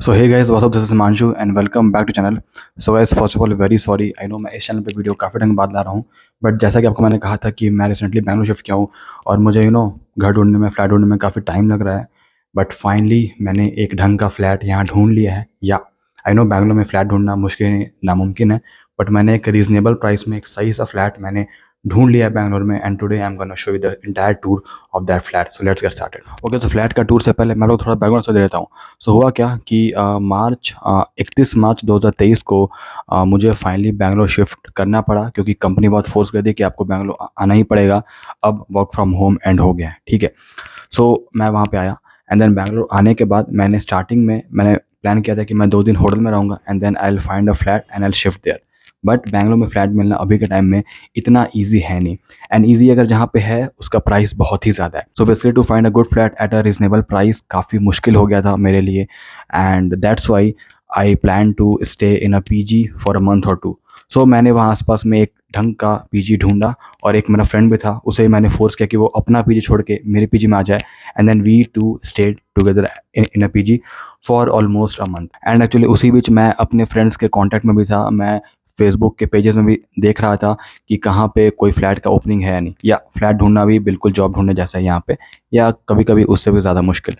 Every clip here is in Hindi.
So hey guys what's up, this is Himanshu and welcome back to channel. So guys first of all very sorry, I know मैं इस चैनल पे वीडियो काफ़ी टाइम बाद ला रहा हूँ। बट जैसा कि आपको मैंने कहा था कि मैं रिसेंटली बैंगलोर शिफ्ट किया हूँ और मुझे घर ढूंढने में, फ्लैट ढूंढने में काफ़ी टाइम लग रहा है। बट फाइनली मैंने एक ढंग का फ्लैट यहाँ ढूंढ लिया है। या आई नो बैंगलोर में फ़्लैट ढूंढना मुश्किल नामुमकिन है, बट मैंने एक रीज़नेबल प्राइस में एक सही सा फ्लैट मैंने ढूंढ लिया है बैंगलोर में। And today I am gonna show you the entire tour of that flat. So let's get started. Okay, तो फ्लैट का टूर से पहले मैं लोग थोड़ा बैकग्राउंड से दे देता हूँ। सो हुआ क्या कि 31 मार्च 2023 को मुझे फाइनली बैंगलोर शिफ्ट करना पड़ा, क्योंकि कंपनी बहुत फोर्स कर दी कि आपको बैंगलोर आना ही पड़ेगा। अब वर्क फ्रॉम होम एंड हो गया है, ठीक है। सो मैं वहाँ पे आया एंड देन बैंगलोर आने के बाद मैंने स्टार्टिंग में मैंने प्लान किया था कि मैं 2 दिन होटल में रहूँगा and then I will find a flat and I will shift there. But Bangalore में फ्लैट मिलना अभी के टाइम में इतना ईजी है नहीं। एंड ईजी अगर जहाँ पे है उसका प्राइस बहुत ही ज़्यादा है। So basically to find a good flat at a reasonable price काफ़ी मुश्किल हो गया था मेरे लिए। And that's why I plan to stay in a PG for a month और टू। सो मैंने वहाँ आसपास में एक ढंग का पीजी ढूंढा और एक मेरा फ्रेंड भी था, उसे मैंने फोर्स किया कि वो अपना पीजी छोड़ के मेरे पीजी में आ जाए। And then we two stayed together in a PG for almost a month. And actually उसी बीच मैं अपने फ्रेंड्स के कांटेक्ट में भी था। मैं फेसबुक के पेजेस में भी देख रहा था कि कहाँ पे कोई फ्लैट का ओपनिंग है या नहीं। या फ्लैट ढूंढना भी बिल्कुल जॉब ढूंढने जैसा है यहाँ पे, या कभी कभी उससे भी ज़्यादा मुश्किल।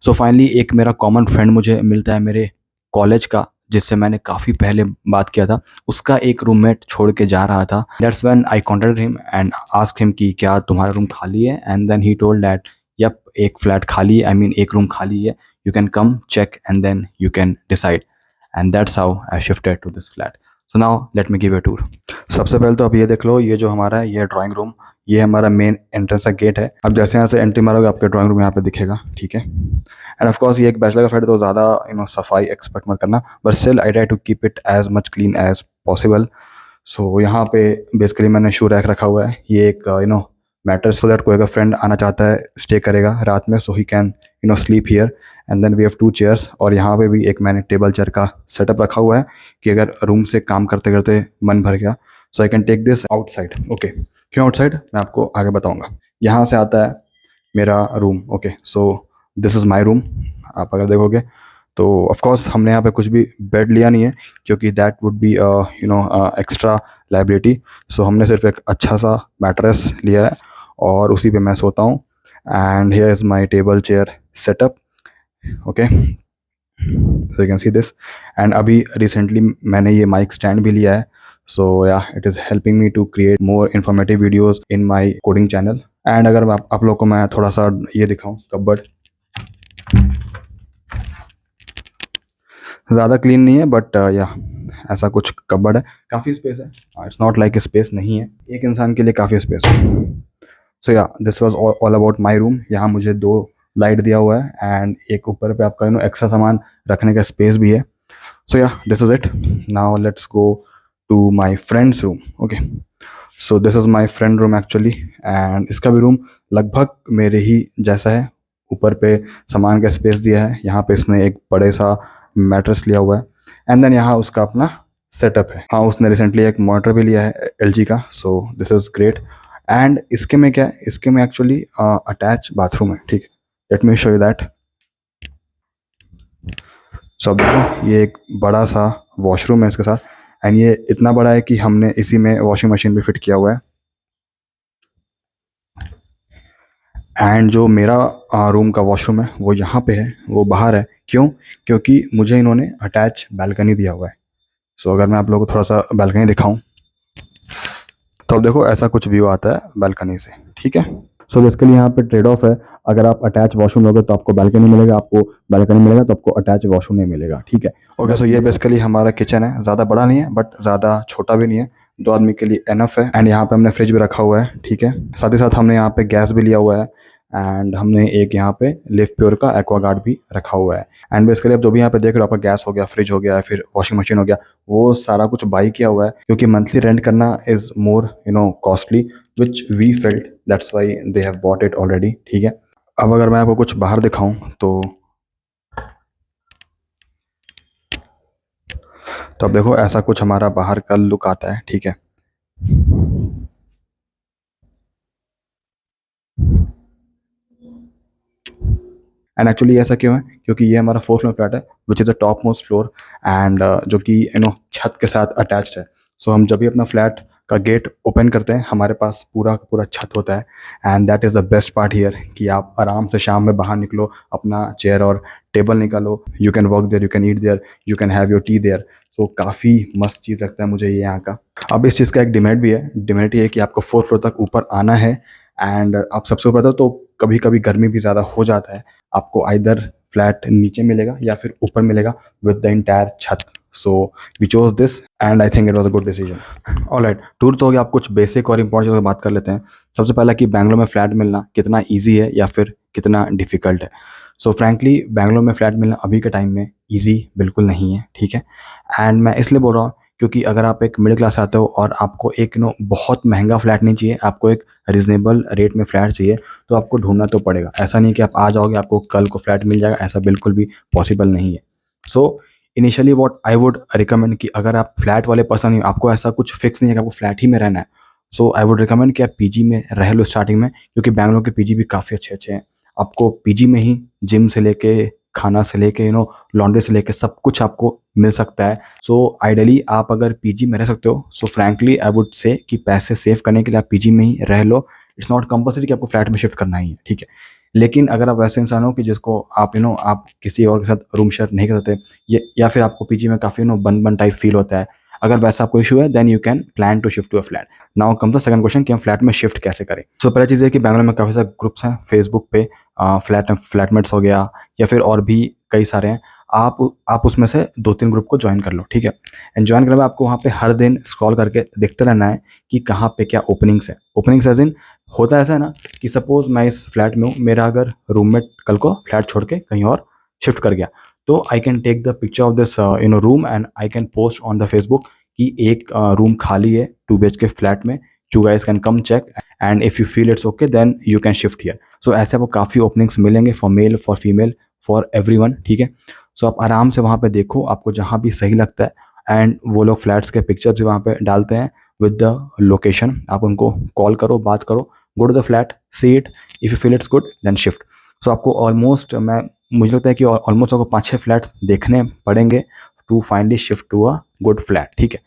सो फाइनली एक मेरा कॉमन फ्रेंड मुझे मिलता है मेरे कॉलेज का, जिससे मैंने काफ़ी पहले बात किया था। उसका एक रूममेट छोड़ के जा रहा था। That's when I contacted him and asked him कि क्या तुम्हारा रूम खाली है। And then he told that yup, एक फ्लैट खाली है, आई मीन एक रूम खाली है, you can come check and then you can decide. And that's how I shifted to this flat. So now let me give a tour. सबसे पहले तो आप ये देख लो, ये जो हमारा है ये ड्राइंग रूम, ये हमारा मेन एंट्रेंस का गेट है। अब जैसे यहाँ से एंट्री मारोगे आपके ड्राइंग रूम यहाँ पे दिखेगा, ठीक है। एंड ऑफ कोर्स ये एक बैचलर का फ्लैट, तो ज़्यादा सफाई एक्सपेक्ट मत करना, but still I try to keep it as much clean as possible. So यहाँ पे बेसिकली मैंने शू रैक रखा हुआ है। ये एक मैटर्स सो दैट कोई अगर फ्रेंड आना चाहता है स्टे करेगा रात में, so he can sleep here. And then we have 2 chairs, और यहाँ पे भी एक मैंने टेबल चेयर का सेटअप रखा हुआ है कि अगर रूम से काम करते करते मन भर गया, so I can take this outside. Okay, क्यों आउटसाइड मैं आपको आगे बताऊँगा। यहाँ से आता है मेरा room. Okay, so this is my room. आप अगर देखोगे तो ऑफ कोर्स हमने यहाँ पे कुछ भी बेड लिया नहीं है, क्योंकि that would be extra liability. So हमने सिर्फ एक अच्छा सा मैट्रेस लिया है और उसी पे मैं सोता हूँ। And here is my table chair setup. Okay, so you can see this. And अभी रिसेंटली मैंने ये माइक स्टैंड भी लिया है। So yeah it is helping me to create more informative videos in my coding channel. And अगर मैं आप लोग को मैं थोड़ा सा ये दिखाऊँ कबर्ड, ज़्यादा क्लीन नहीं है बट या ऐसा कुछ कबर्ड है, काफ़ी स्पेस है। इट्स नॉट लाइक स्पेस नहीं है, एक इंसान के लिए काफ़ी स्पेस है। So yeah this was all about my room. यहाँ मुझे 2 लाइट दिया हुआ है एंड एक ऊपर पे आपका एक्स्ट्रा सामान रखने का स्पेस भी है। So yeah this is it. Now let's go to my friend's room. Okay, so this is my friend room actually. And इसका भी रूम लगभग मेरे ही जैसा है। ऊपर पे सामान का स्पेस दिया है, यहाँ पे इसने एक बड़े सा मैट्रेस लिया हुआ है। एंड देन यहाँ उसका अपना सेटअप है। हाँ, उसने रिसेंटली एक मॉनिटर भी लिया है एलजी का। सो दिस इज़ ग्रेट। एंड इसके में क्या है, इसके में एक्चुअली अटैच बाथरूम है, ठीक है। Let me show you that. So अब देखो ये एक बड़ा सा वॉशरूम है इसके साथ। एंड ये इतना बड़ा है कि हमने इसी में वॉशिंग मशीन भी फिट किया हुआ है। एंड जो मेरा रूम का वॉशरूम है वो यहाँ पे है, वो बाहर है। क्यों? क्योंकि मुझे इन्होंने अटैच बालकनी दिया हुआ है। सो अगर मैं आप लोगों को थोड़ा सा बालकनी दिखाऊं, तो अब देखो ऐसा कुछ व्यू आता है बालकनी से, ठीक है। सो बेसिकली यहाँ पे ट्रेड ऑफ है। अगर आप अटैच वॉशरूम लोगे तो आपको बालकनी मिलेगा, आपको बालकनी मिलेगा तो आपको अटैच वॉशरूम नहीं मिलेगा, ठीक है। ओके, सो ये बेसिकली हमारा किचन है। ज़्यादा बड़ा नहीं है बट ज़्यादा छोटा भी नहीं है, 2 आदमी के लिए एनफ है। एंड यहाँ पे हमने फ्रिज भी रखा हुआ है, ठीक है। साथ ही साथ हमने यहाँ पे गैस भी लिया हुआ है। एंड हमने एक यहाँ पे लिव प्योर का एक्वागार्ड भी रखा हुआ है। एंड बेसिकली आप जो भी यहाँ पे देख रहे हो, आपका गैस हो गया, फ्रिज हो गया, फिर वॉशिंग मशीन हो गया, वो सारा कुछ बाई किया हुआ है, क्योंकि मंथली रेंट करना is more costly, which we felt, that's why they have bought it already, ठीक है। अब अगर मैं आपको कुछ बाहर दिखाऊं तो अब देखो ऐसा कुछ हमारा बाहर का लुक आता है, ठीक है। एंड एक्चुअली ऐसा क्यों है, क्योंकि ये हमारा 4th फ्लोर फ्लैट है which is the top most floor and जो कि छत के साथ अटैच्ड है। सो हम जब भी अपना फ्लैट का गेट ओपन करते हैं हमारे पास पूरा का पूरा छत होता है and that is the best part here कि आप आराम से शाम में बाहर निकलो, अपना चेयर और टेबल निकालो, you can work there, you can eat there, you can have your tea there. So काफ़ी मस्त चीज़ लगता है मुझे ये यहाँ का। अब इस चीज़ का एक डिमेरिट भी है, डिमेरिट ये है कि आपको 4th फ्लोर तक ऊपर आना है एंड आप सबसे ऊपर तो कभी कभी गर्मी भी ज़्यादा हो जाता है, आपको आइदर फ्लैट नीचे मिलेगा या फिर ऊपर मिलेगा विद द इंटायर छत। So we chose this and I think it was a good decision. Alright, tour तो हो गया, आप कुछ बेसिक और इंपॉर्टेंट चीज़ों की बात कर लेते हैं। सबसे पहला कि बैंगलोर में फ्लैट मिलना कितना ईजी है या फिर कितना डिफ़िकल्ट है। सो फ्रैंकली बैंगलोर में फ्लैट मिलना अभी के टाइम में ईजी बिल्कुल नहीं है, ठीक है। एंड मैं इसलिए बोल रहा हूँ क्योंकि अगर आप एक मिडिल क्लास आते हो और आपको एक बहुत महंगा फ्लैट नहीं चाहिए, आपको एक रीजनेबल रेट में फ्लैट चाहिए, तो आपको ढूंढना तो पड़ेगा। ऐसा नहीं कि आप आ जाओगे आपको कल को फ्लैट मिल जाएगा, ऐसा बिल्कुल भी पॉसिबल नहीं है। So initially what I would recommend कि अगर आप फ्लैट वाले पर्सन हो, आपको ऐसा कुछ फिक्स नहीं है कि आपको फ्लैट ही में रहना है, सो आई वुड रिकमेंड कि आप पीजी में रह लो स्टार्टिंग में, क्योंकि बैंगलोर के पीजी भी काफ़ी अच्छे अच्छे हैं। आपको पीजी में ही जिम से लेके खाना से लेके लॉन्ड्री से लेके सब कुछ आपको मिल सकता है। सो आइडियली आप अगर पीजी में रह सकते हो, सो फ्रैंकली आई वुड से कि पैसे सेव करने के लिए आप पीजी में ही रह लो। इट्स नॉट कंपल्सरी कि आपको फ्लैट में शिफ्ट करना ही है, ठीक है। लेकिन अगर आप वैसे इंसान हो कि जिसको आप आप किसी और के साथ रूम शेयर नहीं कर सकते, ये या फिर आपको पीजी में काफ़ी बन बन टाइप फील होता है, अगर वैसा आपको इशू है then you can plan to shift to a flat. Now come the second question कि हम फ्लैट में शिफ्ट कैसे करें। सो पहली चीज़ है कि बैंगलोर में काफ़ी सारे ग्रुप्स हैं फेसबुक पे, फ्लैटमेट्स हो गया या फिर और भी कई सारे हैं। आप उसमें से 2-3 ग्रुप को ज्वाइन कर लो, ठीक है। एंड ज्वाइन करने में आपको वहाँ पे हर दिन स्क्रॉल करके देखते रहना है कि कहाँ पे क्या ओपनिंग्स है। ओपनिंग्स एज इन होता ऐसा है ना कि सपोज मैं इस फ्लैट में हूँ, मेरा अगर रूममेट कल को फ्लैट छोड़ के कहीं और शिफ्ट कर गया, तो I can take the picture of this room and I can post on the Facebook कि एक रूम खाली है 2 BHK फ्लैट में, you guys can come check and if you feel it's okay then you can shift here. So ऐसे आपको काफ़ी ओपनिंग्स मिलेंगे for male for female for everyone, ठीक है। सो आप आराम से वहाँ पे देखो, आपको जहाँ भी सही लगता है एंड वो लोग फ्लैट्स के पिक्चर्स भी वहाँ पे डालते हैं विद द लोकेशन। आप उनको कॉल करो, बात करो, go to the flat, see it, if you feel it's good then shift. So आपको ऑलमोस्ट मुझे लगता है कि ऑलमोस्ट आपको 5-6 फ्लैट्स देखने पड़ेंगे to finally shift to a good flat, ठीक है।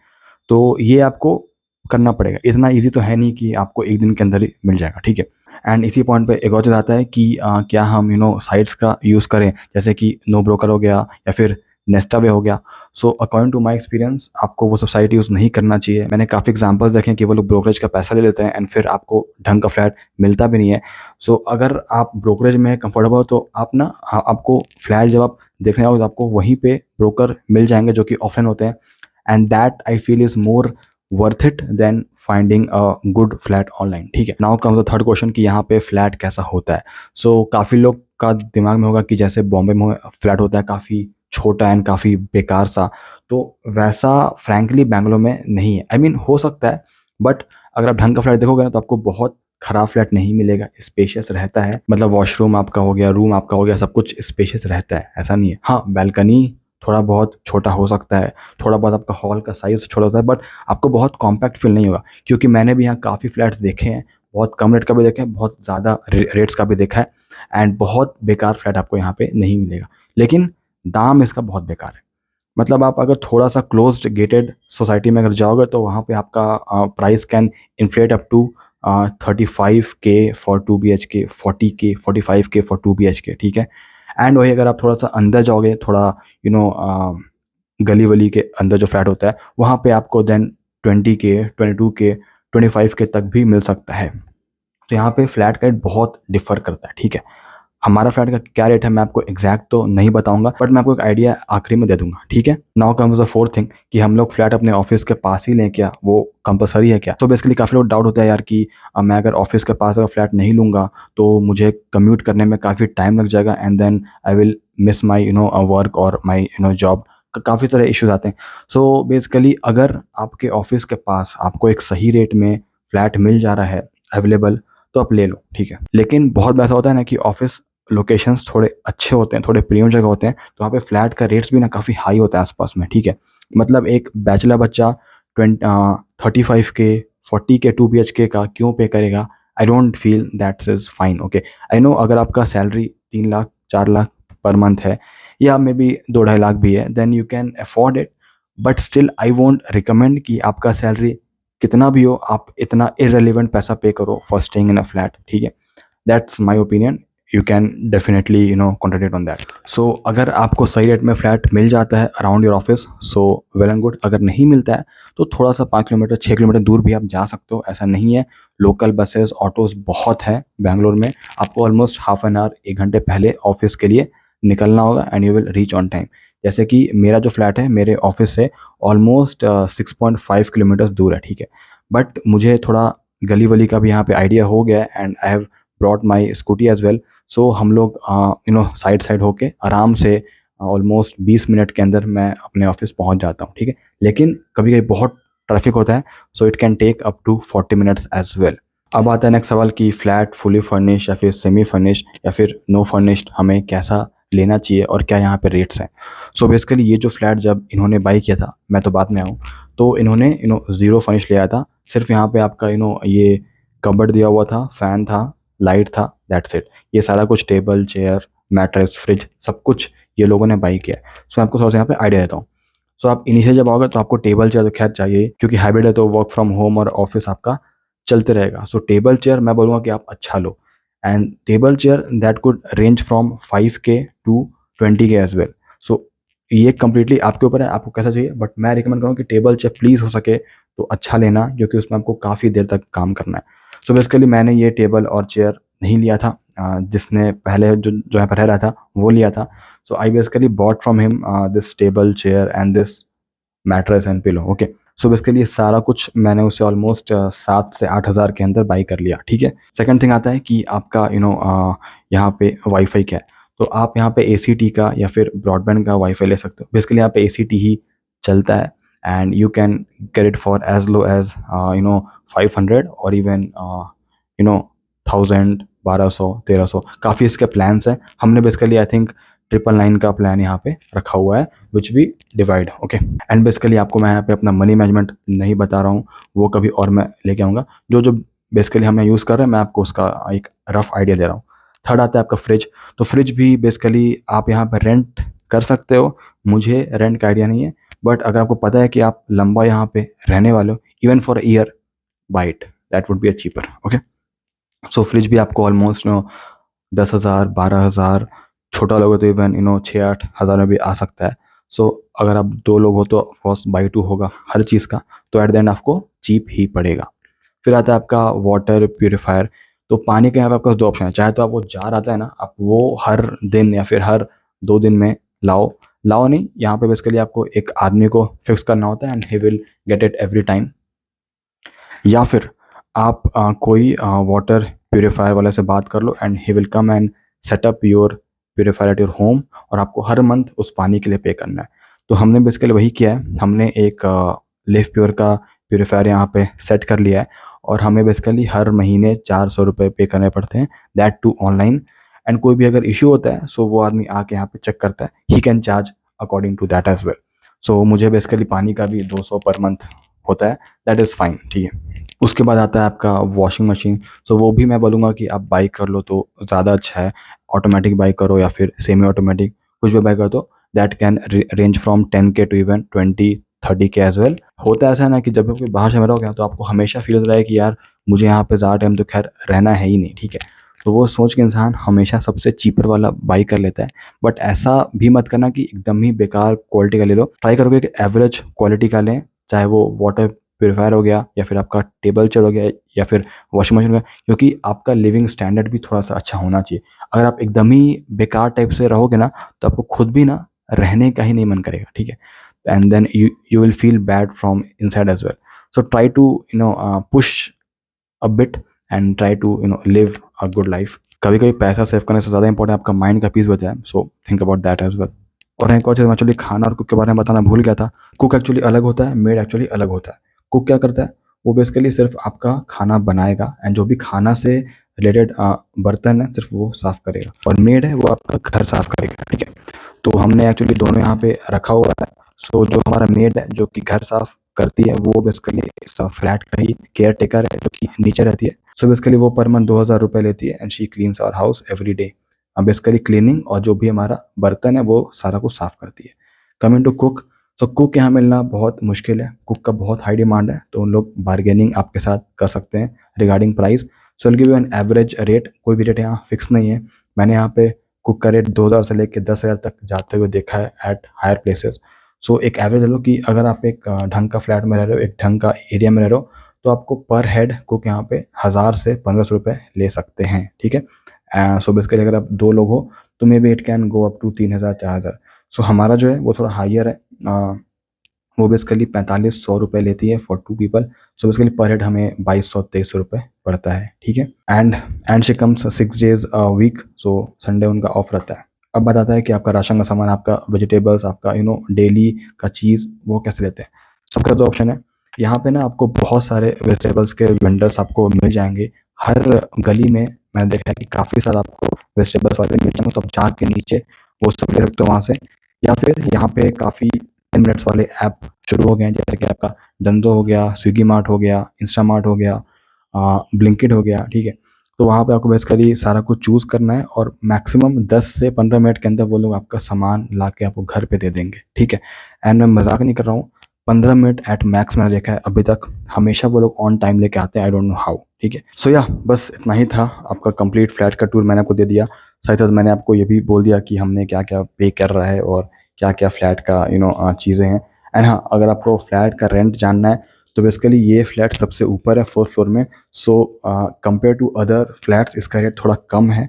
तो ये आपको करना पड़ेगा, इतना ईजी तो है नहीं कि आपको एक दिन के अंदर ही मिल जाएगा, ठीक है। एंड इसी पॉइंट पे एक और चीज़ आता है कि क्या हम साइट्स का यूज़ करें, जैसे कि नो ब्रोकर हो गया या फिर नेस्टावे हो गया। So according to my experience आपको वो सब साइट यूज़ नहीं करना चाहिए। मैंने काफ़ी एग्जांपल्स देखे हैं कि वो लोग ब्रोकरेज का पैसा ले लेते हैं एंड फिर आपको ढंग का फ्लैट मिलता भी नहीं है। सो अगर आप ब्रोकरेज में कंफर्टेबल हो तो आप आपको फ्लैट जब आप देखने आओगे तो आपको वहीं पे ब्रोकर मिल जाएंगे जो कि ऑफलाइन होते हैं, and that I feel is more worth it than finding a good flat online, ठीक है। Now come the third question कि यहाँ पे फ्लैट कैसा होता है। सो काफ़ी लोग का दिमाग में होगा कि जैसे बॉम्बे में फ्लैट होता है काफ़ी छोटा एंड काफ़ी बेकार सा, तो वैसा फ्रैंकली बैंगलोर में नहीं है। आई मीन हो सकता है, बट अगर आप ढंग का फ्लैट देखोगे ना तो आपको बहुत खराब फ्लैट नहीं मिलेगा, स्पेशियस रहता है, मतलब वॉशरूम आपका हो गया, रूम आपका हो गया, सब कुछ स्पेशियस रहता है, ऐसा नहीं है। हाँ, बैल्कनी थोड़ा बहुत छोटा हो सकता है, थोड़ा बहुत आपका हॉल का साइज़ छोटा होता है, बट आपको बहुत कॉम्पैक्ट फील नहीं होगा, क्योंकि मैंने भी यहाँ काफ़ी फ्लैट्स देखे हैं, बहुत कम रेट का भी देखा है, बहुत ज़्यादा रेट्स का भी देखा है, एंड बहुत बेकार फ्लैट आपको यहाँ पे नहीं मिलेगा। लेकिन दाम इसका बहुत बेकार है। मतलब आप अगर थोड़ा सा क्लोज्ड गेटेड सोसाइटी में अगर जाओगे तो वहाँ पे आपका price can inflate up to 35K for 2 BHK, 40K 45K for 2 BHK, ठीक है। एंड वही अगर आप थोड़ा सा अंदर जाओगे, थोड़ा गली वली के अंदर जो फ्लैट होता है वहाँ पे आपको देन 20K 22K 25K तक भी मिल सकता है। तो यहाँ पे फ्लैट का रेट बहुत डिफर करता है, ठीक है। हमारा फ्लैट का क्या रेट है मैं आपको एग्जैक्ट तो नहीं बताऊंगा, बट मैं आपको एक आइडिया आखिरी में दे दूंगा, ठीक है। Now comes the fourth thing कि हम लोग फ्लैट अपने ऑफिस के पास ही लें क्या, वो कंपलसरी है क्या। तो बेसिकली काफ़ी लोग डाउट होता है यार कि मैं अगर ऑफिस के पास अगर फ्लैट नहीं लूँगा तो मुझे कम्यूट करने में काफ़ी टाइम लग जाएगा and then I will miss my work और माई जॉब, काफ़ी सारे इश्यूज आते हैं। सो बेसिकली अगर आपके ऑफिस के पास आपको एक सही रेट में फ्लैट मिल जा रहा है अवेलेबल, तो आप ले लो, ठीक है। लेकिन बहुत ऐसा होता है ना कि ऑफिस लोकेशंस थोड़े अच्छे होते हैं, थोड़े प्रीमियम जगह होते हैं, तो वहाँ पे फ्लैट का रेट्स भी काफ़ी हाई होता है आसपास में, ठीक है। मतलब एक बैचलर बच्चा 35K 40K 2 BHK का क्यों पे करेगा। I don't feel that's is fine, okay. I know अगर आपका salary 3 lakh 4 lakh per month है, या मे बी 2-2.5 लाख भी है, then you can afford it. But still I won't recommend कि आपका सैलरी कितना भी हो आप इतना इररिलेवेंट पैसा पे करो for staying in a flat, ठीक है। That's my opinion, you can definitely contradict on that. So अगर आपको सही रेट में फ्लैट मिल जाता है around your office, so well and good. अगर नहीं मिलता है तो थोड़ा सा 5 किलोमीटर 6 किलोमीटर दूर भी आप जा सकते हो, ऐसा नहीं है। लोकल बसेस ऑटोज़ बहुत है बैंगलोर में। आपको ऑलमोस्ट हाफ एन आवर 1 घंटे पहले ऑफिस के लिए निकलना होगा and you will reach on time. जैसे कि मेरा जो फ्लैट है मेरे ऑफिस से ऑलमोस्ट 6.5 किलोमीटर्स दूर है, ठीक है। बट मुझे थोड़ा गली वली का भी यहाँ पे आइडिया हो गया है and I have brought my scooty as well. So हम लोग साइड साइड होके आराम से ऑलमोस्ट 20 मिनट के अंदर मैं अपने ऑफिस पहुँच जाता हूँ, ठीक है। लेकिन कभी कभी बहुत ट्रैफिक होता है, so it can take up to 40 minutes as well. अब आता है नेक्स्ट सवाल कि फ्लैट फुली फर्निश या फिर सेमी फर्निश या फिर नो फर्निश्ड हमें कैसा लेना चाहिए और क्या यहाँ पे रेट्स हैं। सो बेसिकली ये जो फ्लैट जब इन्होंने बाई किया था, मैं तो बाद में आऊँ, तो इन्होंने ज़ीरो फर्निश ले आया था। सिर्फ यहाँ पे आपका ये कबर्ड दिया हुआ था, फ़ैन था, लाइट था, दैट्स इट। ये सारा कुछ टेबल चेयर मैट्रेस फ्रिज सब कुछ ये लोगों ने बाई किया है। सो मैं आपको थोड़ा सा यहाँ पे आइडिया देता हूँ। सो आप इनिशियल जब आओगे तो आपको टेबल चेयर तो खैर चाहिए, क्योंकि हाइब्रिड है तो वर्क फ्रॉम होम और ऑफिस आपका चलते रहेगा। सो टेबल चेयर मैं बोलूँगा कि आप अच्छा लो, and table chair that could range from 5K to 20K as well. So ये कम्प्लीटली आपके ऊपर है आपको कैसा चाहिए, बट मैं रिकमेंड करूँ कि टेबल चेयर प्लीज़ हो सके तो अच्छा लेना, क्योंकि उसमें आपको काफ़ी देर तक काम करना है। सो बेसिकली मैंने ये टेबल और चेयर नहीं लिया था, जिसने पहले जो जो यहाँ पर रह रहा था वो लिया था। So I basically bought from him this table chair and this mattress and pillow, okay. So basically ये सारा कुछ मैंने उसे ऑलमोस्ट 7 से 8 हज़ार के अंदर बाई कर लिया, ठीक है। सेकंड थिंग आता है कि आपका यहाँ पे वाईफाई क्या है। तो आप यहाँ पे ACT का या फिर ब्रॉडबैंड का वाईफाई ले सकते हो। बेसिकली यहाँ पे ACT ही चलता है and you can get it for as low as 500 और इवन 1000, 1200, 1300, काफ़ी इसके प्लान्स हैं। हमने बेसिकली आई थिंक 999 का प्लान यहाँ पे रखा हुआ है विच भी डिवाइड, ओके। एंड बेसिकली आपको मैं यहाँ पे अपना मनी मैनेजमेंट नहीं बता रहा हूँ, वो कभी और मैं लेके आऊँगा। जो जो बेसिकली हम यूज़ कर रहे हैं मैं आपको उसका एक रफ आइडिया दे रहा हूँ। थर्ड आता है आपका फ्रिज। तो फ्रिज भी बेसिकली आप यहाँ पर रेंट कर सकते हो। मुझे रेंट का आइडिया नहीं है, बट अगर आपको पता है कि आप लंबा यहाँ पे रहने वाले हो, even for year, buy it, that would be a cheaper, okay. So fridge भी आपको ऑलमोस्ट 10,000, 12,000, छोटा लोगे तो इवन 6-8 हज़ार में भी आ सकता है। सो अगर आप 2 लोग हो तो ऑफकोर्स बाई 2 होगा हर चीज़ का, तो एट द एंड आपको चीप ही पड़ेगा। फिर आता है आपका वाटर प्यूरीफायर। तो पानी के यहाँ पे आपके पास 2 ऑप्शन है, चाहे तो आप वो जार आता है ना, आप वो हर दिन या फिर हर 2 दिन में लाओ। लाओ नहीं, यहाँ पे बेसिकली आपको एक आदमी को फिक्स करना होता है and he will get it every time. या फिर आप कोई वाटर प्यूरीफायर वाले से बात कर लो and he will come and set up your purifier at your home, और आपको हर मंथ उस पानी के लिए पे करना है। तो हमने बेसिकली वही किया है, हमने एक लिव प्योर का प्यूरीफायर यहाँ पे सेट कर लिया है और हमें बेसिकली हर महीने 400 रुपये पे करने पड़ते हैं, दैट टू ऑनलाइन। एंड कोई भी अगर इशू होता है सो वो आदमी आके यहाँ पे चेक करता है, he can charge according to that as well. So मुझे बेसिकली पानी का भी 200 पर मंथ होता है, दैट इज़ फाइन, ठीक है। उसके बाद आता है आपका वॉशिंग मशीन। सो वो भी मैं बोलूँगा कि आप बाई कर लो तो ज़्यादा अच्छा है। ऑटोमेटिक बाई करो या फिर सेमी ऑटोमेटिक, कुछ भी बाई करो तो that can range from 10K to even 20-30K as well. होता है ऐसा है ना कि जब भी कोई बाहर से में रहोगे तो आपको हमेशा फील होता है कि यार मुझे यहाँ पे ज़्यादा टाइम तो खैर रहना है ही नहीं, ठीक है। तो वो सोच के इंसान हमेशा सबसे चीपर वाला बाई कर लेता है। बट ऐसा भी मत करना कि एकदम ही बेकार क्वालिटी का ले लो, ट्राई करोगे कि एवरेज क्वालिटी का लें, चाहे वो वाटर प्यूरीफायर हो गया या फिर आपका टेबल चेयर हो गया या फिर वॉशिंग मशीन हो गया, क्योंकि आपका लिविंग स्टैंडर्ड भी थोड़ा सा अच्छा होना चाहिए। अगर आप एकदम ही बेकार टाइप से रहोगे ना तो आपको खुद भी ना रहने का ही नहीं मन करेगा, ठीक है। And then you will feel bad from inside as well. So try to push a bit and try to live a good life. कभी कभी पैसा सेव करने से ज़्यादा इंपॉर्टेंट आपका माइंड का पीस बचा है, so think about that as well. और एक और चीज़ एक्चुअली खाना और कुक के बारे में बताना भूल गया था। कुक एक्चुअली अलग होता है, मेड एक्चुअली अलग होता है। कुक क्या करता है, वो बेसिकली सिर्फ आपका खाना बनाएगा एंड जो भी खाना से रिलेटेड बर्तन है सिर्फ वो साफ़ करेगा, और मेड है वो आपका घर साफ़ करेगा, ठीक है। तो हमने एक्चुअली दोनों यहाँ पे रखा हुआ है। सो जो हमारा मेड है जो कि घर साफ़ करती है वो बेसिकली इस फ्लैट का ही केयर टेकर है जो कि नीचे रहती है। सो बेसिकली वो पर मंथ 2,000 रुपये लेती है and she cleans our house every day. Basically cleaning और जो भी हमारा बर्तन है वो सारा कुछ साफ़ करती है। Coming to cook, so cook यहाँ मिलना बहुत मुश्किल है, कुक का बहुत हाई डिमांड है, तो उन लोग बार्गेनिंग आपके साथ कर सकते हैं regarding price. So will give you an average rate, कोई भी रेट यहाँ फिक्स नहीं है। मैंने यहाँ पे कुक का रेट 2000 से लेकर 10,000 तक जाते हुए देखा है एट हायर प्लेसेस। सो एक एवरेज ले लो कि अगर आप एक ढंग का फ्लैट में रह रहे हो, एक ढंग का एरिया में रह रहे हो, तो आपको पर हेड कुक यहाँ पे 1000 से 1500 रुपये ले सकते हैं, ठीक है। सो बेसिकली अगर आप 2 लोग हो तो maybe it can go up to 3000 4000। सो हमारा जो है वो थोड़ा हाइयर है, वो बेसिकली 4500 रुपये लेती है for 2 people. So basically per head हमें 2200-2300 रुपये पड़ता है, ठीक है। And she comes 6 days a week, so Sunday उनका ऑफ रहता है। अब बात आता है कि आपका राशन का सामान, आपका वेजिटेबल्स, आपका डेली का चीज़ वो कैसे लेते हैं। सबका दो ऑप्शन है यहाँ पे ना, आपको बहुत सारे वेजिटेबल्स के वेंडर्स आपको मिल जाएंगे हर गली में। मैंने देखा है कि काफ़ी सारा आपको वेजिटेबल्स वाले मिल जाएंगे, तो आप जाके नीचे वो सब ले सकते हो वहाँ से। या फिर यहाँ पे काफ़ी 10 मिनट्स वाले ऐप शुरू हो गए हैं, जैसे कि आपका डंजो हो गया, स्विगी मार्ट हो गया, इंस्टामार्ट हो गया, ब्लिंकिट हो गया, ठीक है। तो वहाँ पे आपको बेसिकली सारा कुछ चूज़ करना है और मैक्सिमम 10 से 15 मिनट के अंदर वो लोग आपका सामान ला के आपको घर पे दे देंगे, ठीक है। एंड मैं मजाक नहीं कर रहा हूँ, 15 मिनट एट मैक्स मैंने देखा है अभी तक, हमेशा वो लोग ऑन टाइम लेके आते हैं, आई डोंट नो हाउ, ठीक है। सो या बस इतना ही था, आपका कंप्लीट फ्लैट का टूर मैंने आपको दे दिया। साथ ही साथ मैंने आपको ये भी बोल दिया कि हमने क्या क्या पे कर रहा है और क्या क्या फ्लैट का चीज़ें हैं। एंड हाँ, अगर आपको फ्लैट का रेंट जानना है तो बेसिकली ये फ्लैट सबसे ऊपर है 4th फ्लोर में। So compare to other flats इसका रेट थोड़ा कम है।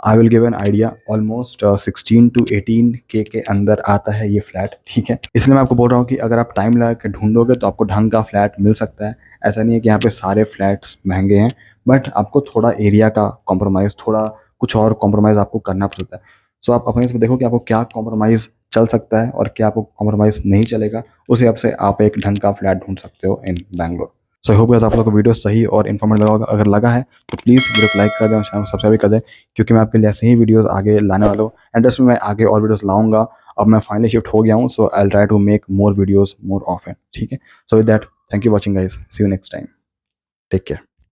I will give an idea, almost 16 to 18K के अंदर आता है ये फ्लैट, ठीक है। इसलिए मैं आपको बोल रहा हूँ कि अगर आप टाइम लगा के ढूंढोगे तो आपको ढंग का फ्लैट मिल सकता है। ऐसा नहीं है कि यहाँ पे सारे फ्लैट्स महंगे हैं, बट आपको थोड़ा एरिया का कॉम्प्रोमाइज़, थोड़ा कुछ और कॉम्प्रोमाइज़ आपको करना पड़ता है। सो आप अपने इसमें देखो कि आपको क्या कॉम्प्रोमाइज़ चल सकता है और क्या आपको कॉम्प्रोमाइज़ नहीं चलेगा, उस हिसाब से आप एक ढंग का फ्लैट ढूंढ सकते हो इन बैंगलोर। सो आई होप गाइस आप लोगों को वीडियो सही और इन्फॉर्मेटिव लगा होगा। अगर लगा है तो प्लीज़ वीडियो को लाइक कर दें और चैनल को सब्सक्राइब भी कर दें, क्योंकि मैं आपके लिए ऐसे ही वीडियोस आगे लाने वाला हूँ। एंड में मैं आगे और वीडियोस लाऊंगा। अब मैं फाइनली शिफ्ट हो गया हूँ, so I will try to make more videos more often, ठीक है। So with that, thank you watching guys, see you next time, take care.